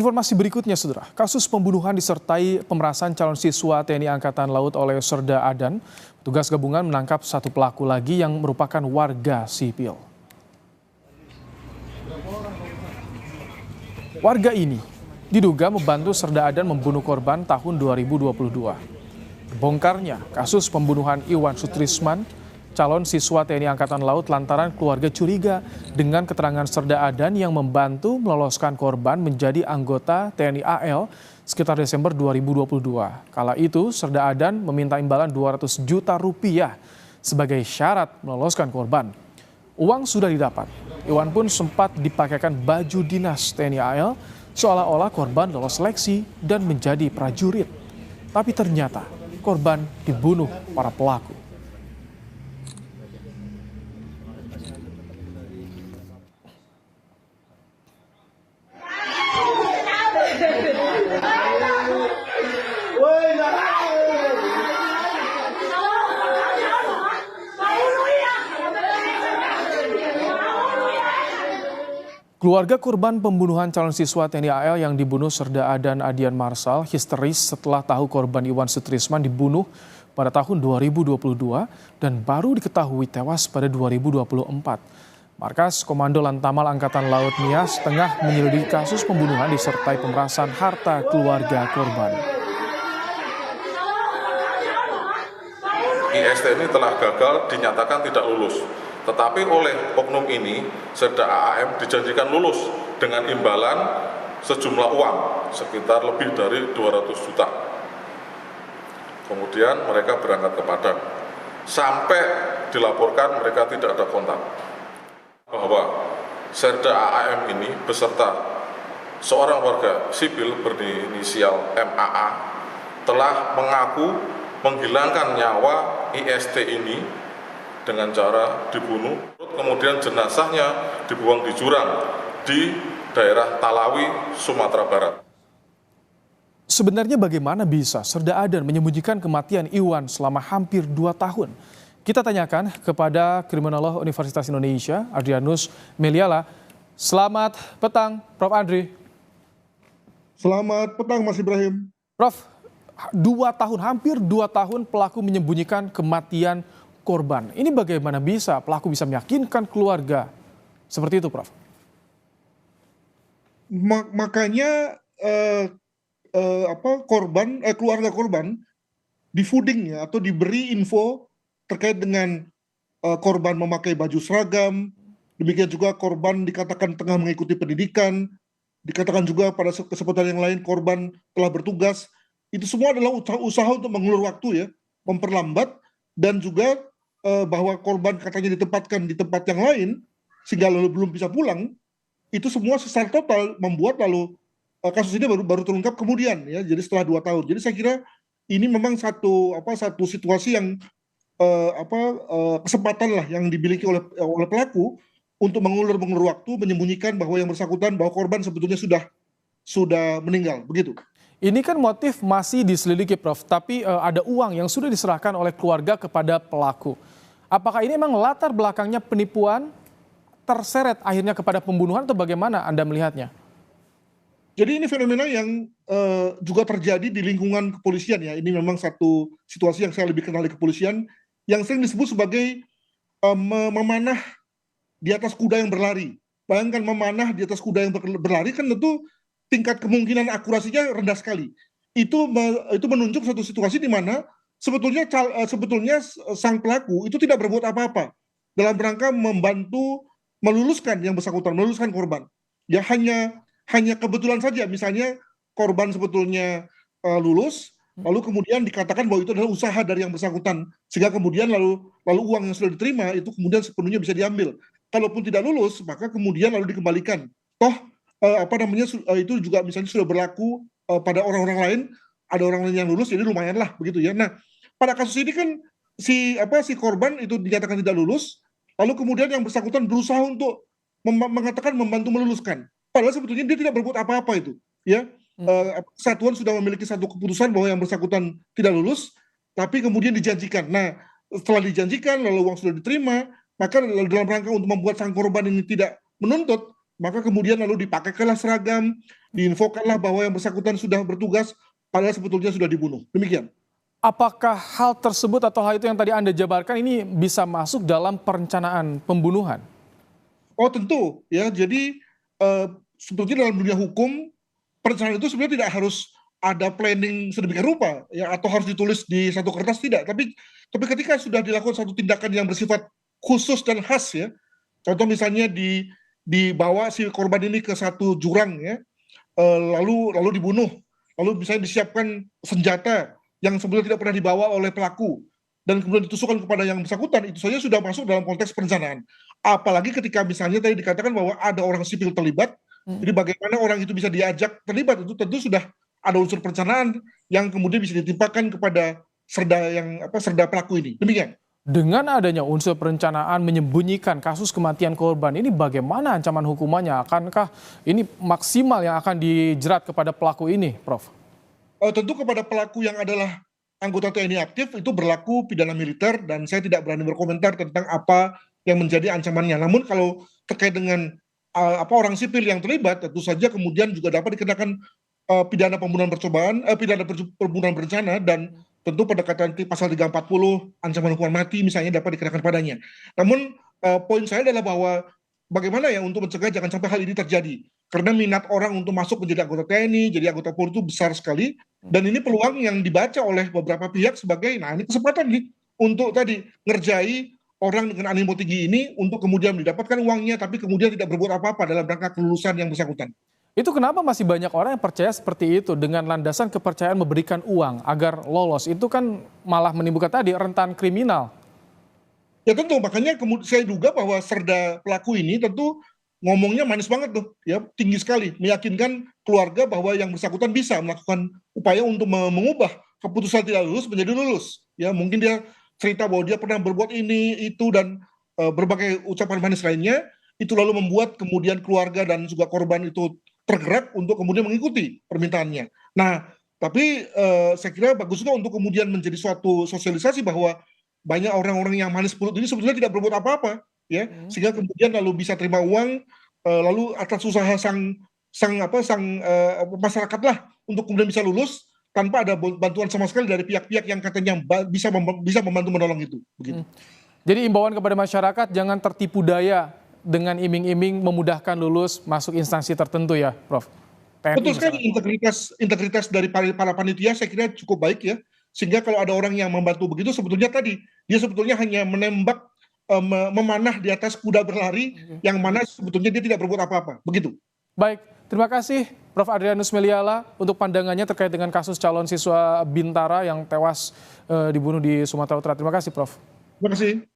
Informasi berikutnya, Saudara. Kasus pembunuhan disertai pemerasan calon siswa TNI Angkatan Laut oleh Serda Adan. Petugas gabungan menangkap satu pelaku lagi yang merupakan warga sipil. Warga ini diduga membantu Serda Adan membunuh korban tahun 2022. Bongkarnya kasus pembunuhan Iwan Sutrisman, calon siswa TNI Angkatan Laut lantaran keluarga curiga dengan keterangan Serda Adan yang membantu meloloskan korban menjadi anggota TNI AL sekitar Desember 2022. Kala itu Serda Adan meminta imbalan 200 juta rupiah sebagai syarat meloloskan korban. Uang sudah didapat. Iwan pun sempat dipakaikan baju dinas TNI AL seolah-olah korban lolos seleksi dan menjadi prajurit. Tapi ternyata korban dibunuh para pelaku. Keluarga korban pembunuhan calon siswa TNI AL yang dibunuh Serda Adan Adian Marsal histeris setelah tahu korban Iwan Sutrisman dibunuh pada tahun 2022 dan baru diketahui tewas pada 2024. Markas Komando Lantamal Angkatan Laut Nias tengah menyelidiki kasus pembunuhan disertai pemerasan harta keluarga korban. IST ini telah gagal dinyatakan tidak lulus. Tetapi oleh oknum ini, Serda AAM dijanjikan lulus dengan imbalan sejumlah uang sekitar lebih dari 200 juta. Kemudian mereka berangkat ke Padang. Sampai dilaporkan mereka tidak ada kontak. Bahwa Serda AAM ini beserta seorang warga sipil berinisial MAA telah mengaku menghilangkan nyawa IST ini dengan cara dibunuh, kemudian jenazahnya dibuang di jurang di daerah Talawi, Sumatera Barat. Sebenarnya bagaimana bisa Serda Adan menyembunyikan kematian Iwan selama hampir 2 tahun? Kita tanyakan kepada Kriminolog Universitas Indonesia, Adrianus Meliala. Selamat petang, Prof. Andri. Selamat petang, Mas Ibrahim. Prof, 2 tahun, hampir 2 tahun pelaku menyembunyikan kematian korban. Ini bagaimana bisa pelaku bisa meyakinkan keluarga seperti itu, Prof? Makanya keluarga korban di-fooding ya, atau diberi info terkait dengan korban memakai baju seragam, demikian juga korban dikatakan tengah mengikuti pendidikan, dikatakan juga pada kesempatan yang lain korban telah bertugas. Itu semua adalah usaha untuk mengulur waktu ya, memperlambat, dan juga bahwa korban katanya ditempatkan di tempat yang lain sehingga lalu belum bisa pulang. Itu semua secara total membuat lalu kasus ini baru terungkap kemudian ya, jadi setelah 2 tahun. Jadi saya kira ini memang satu situasi yang kesempatan lah yang dimiliki oleh pelaku untuk mengulur waktu, menyembunyikan bahwa yang bersangkutan, bahwa korban sebetulnya sudah meninggal, begitu. Ini kan motif masih diselidiki, Prof, tapi ada uang yang sudah diserahkan oleh keluarga kepada pelaku. Apakah ini memang latar belakangnya penipuan terseret akhirnya kepada pembunuhan atau bagaimana Anda melihatnya? Jadi ini fenomena yang juga terjadi di lingkungan kepolisian ya. Ini memang satu situasi yang saya lebih kenal di kepolisian, yang sering disebut sebagai memanah di atas kuda yang berlari. Bayangkan memanah di atas kuda yang berlari kan tentu tingkat kemungkinan akurasinya rendah sekali. Itu menunjuk satu situasi di mana sebetulnya sang pelaku itu tidak berbuat apa-apa dalam rangka membantu meluluskan yang bersangkutan, meluluskan korban. Ya hanya kebetulan saja, misalnya korban sebetulnya lulus, lalu kemudian dikatakan bahwa itu adalah usaha dari yang bersangkutan, sehingga kemudian lalu uang yang sudah diterima itu kemudian sepenuhnya bisa diambil. Kalaupun tidak lulus, maka kemudian lalu dikembalikan. Toh itu juga misalnya sudah berlaku pada orang-orang lain, ada orang lain yang lulus, jadi lumayan lah begitu ya. Nah, pada kasus ini kan si korban itu dinyatakan tidak lulus, lalu kemudian yang bersangkutan berusaha untuk mengatakan membantu meluluskan. Padahal sebetulnya dia tidak berbuat apa-apa itu, ya. Kesatuan sudah memiliki satu keputusan bahwa yang bersangkutan tidak lulus, tapi kemudian dijanjikan. Nah, setelah dijanjikan lalu uang sudah diterima, maka dalam rangka untuk membuat sang korban ini tidak menuntut, maka kemudian lalu dipakaikanlah seragam, diinfokanlah bahwa yang bersangkutan sudah bertugas, padahal sebetulnya sudah dibunuh. Demikian. Apakah hal tersebut atau hal itu yang tadi Anda jabarkan ini bisa masuk dalam perencanaan pembunuhan? Oh tentu, ya. Jadi sebetulnya dalam dunia hukum, perencanaan itu sebenarnya tidak harus ada planning sedemikian rupa, ya, atau harus ditulis di satu kertas, tidak. Tapi ketika sudah dilakukan satu tindakan yang bersifat khusus dan khas, ya, contoh misalnya dibawa si korban ini ke satu jurang, ya, lalu dibunuh, lalu misalnya disiapkan senjata yang sebelumnya tidak pernah dibawa oleh pelaku, dan kemudian ditusukkan kepada yang bersangkutan, itu saja sudah masuk dalam konteks perencanaan. Apalagi ketika misalnya tadi dikatakan bahwa ada orang sipil terlibat, jadi bagaimana orang itu bisa diajak terlibat, itu tentu sudah ada unsur perencanaan yang kemudian bisa ditimpakan kepada serda pelaku ini. Demikian. Dengan adanya unsur perencanaan menyembunyikan kasus kematian korban, ini bagaimana ancaman hukumannya? Akankah ini maksimal yang akan dijerat kepada pelaku ini, Prof? Tentu kepada pelaku yang adalah anggota TNI aktif itu berlaku pidana militer, dan saya tidak berani berkomentar tentang apa yang menjadi ancamannya. Namun kalau terkait dengan orang sipil yang terlibat, tentu saja kemudian juga dapat dikenakan pidana pembunuhan percobaan, pidana pembunuhan berencana, dan tentu pendekatan pasal 340 ancaman hukuman mati misalnya dapat dikenakan padanya. Namun poin saya adalah bahwa bagaimana ya untuk mencegah jangan sampai hal ini terjadi. Karena minat orang untuk masuk menjadi anggota TNI, jadi anggota Polri itu besar sekali, dan ini peluang yang dibaca oleh beberapa pihak sebagai, nah ini kesempatan nih untuk tadi ngerjai orang dengan animo tinggi ini untuk kemudian mendapatkan uangnya, tapi kemudian tidak berbuat apa-apa dalam rangka kelulusan yang bersangkutan. Itu kenapa masih banyak orang yang percaya seperti itu dengan landasan kepercayaan memberikan uang agar lolos? Itu kan malah menimbulkan tadi rentan kriminal. Ya tentu, makanya saya duga bahwa serda pelaku ini tentu ngomongnya manis banget tuh, ya, tinggi sekali, meyakinkan keluarga bahwa yang bersangkutan bisa melakukan upaya untuk mengubah keputusan tidak lulus menjadi lulus. Ya, mungkin dia cerita bahwa dia pernah berbuat ini, itu, dan berbagai ucapan manis lainnya, itu lalu membuat kemudian keluarga dan juga korban itu tergerak untuk kemudian mengikuti permintaannya. Nah, tapi saya kira bagus juga untuk kemudian menjadi suatu sosialisasi bahwa banyak orang-orang yang manis mulut ini sebetulnya tidak berbuat apa-apa, ya, sehingga kemudian lalu bisa terima uang, lalu atas usaha sang masyarakat lah untuk kemudian bisa lulus tanpa ada bantuan sama sekali dari pihak-pihak yang katanya bisa membantu menolong itu. Begitu. Jadi imbauan kepada masyarakat jangan tertipu daya dengan iming-iming memudahkan lulus masuk instansi tertentu ya, Prof. TNI Betul sekali, integritas dari para panitia saya kira cukup baik, ya, sehingga kalau ada orang yang membantu begitu sebetulnya tadi dia sebetulnya hanya menembak, memanah di atas kuda berlari, yang mana sebetulnya dia tidak berbuat apa-apa. Begitu. Baik, terima kasih Prof. Adrianus Meliala untuk pandangannya terkait dengan kasus calon siswa Bintara yang tewas dibunuh di Sumatera Utara. Terima kasih, Prof. Terima kasih.